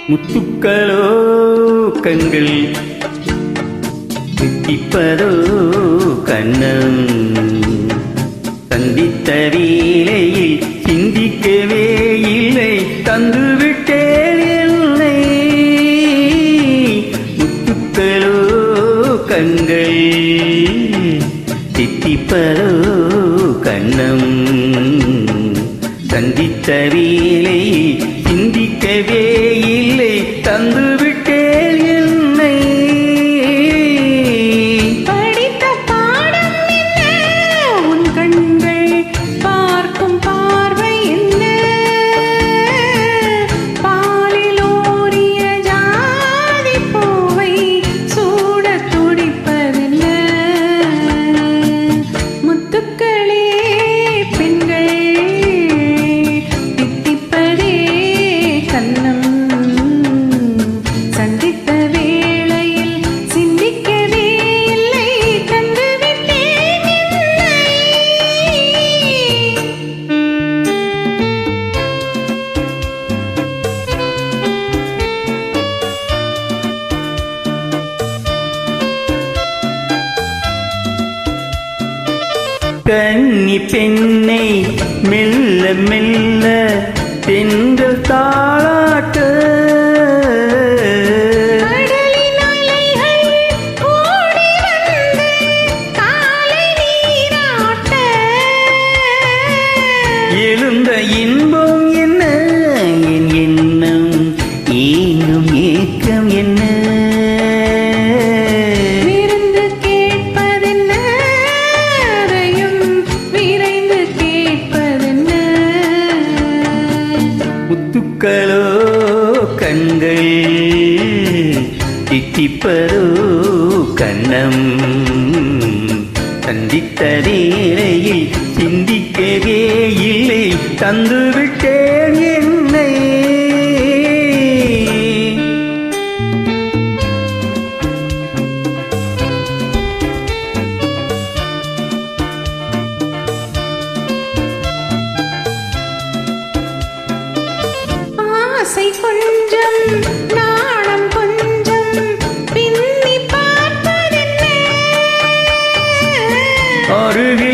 முத்துக்களோ கண்கள் தித்திப்பதோ கண்ணம் சந்தித்த வேளையில் சிந்திக்கவே இல்லை தந்துவிட்டேன் என்னை முத்துக்களோ கண்கள் தித்திப்பதோ கண்ணம் சந்தித்த வேளையில் சிந்திக்கவே இல்லை தந்துவிட்டேன் என்னை படித்த பாடம் என்ன உன் கண்கள் பார்க்கும் பார்வை என்ன பாலில் ஊறிய ஜாதி பூவை சூட துடிப்பதென்ன முத்துக்களே பெண்கள் தித்திப்பதே கண்ணம் சந்தித்த வேளையில் சிந்திக்கவே இல்லை தந்துவிட்டேன் என்னை கன்னி பெண்ணை மெல்ல மெல்ல தென்றல் தாளாட்ட கடலின் அலைகள் ஓடி வந்து காலை நீராட்ட எழுந்த இன்பம் என்ன என் எண்ணம் ஏங்கும் ஏக்கம் என்ன விருந்து கேட்பதென்ன அதையும் விரைந்து கேட்பதென்ன முத்துக்களோ கண்கள் தித்திப்பதோ கண்ணம் சந்தித்த வேளையில் சிந்திக்கவே இல்லை தந்துவிட்டேன் என்னை ஆசை கொஞ்சம் நாணம் கொஞ்சம் பின்னி பார்ப்பதென்ன அருகே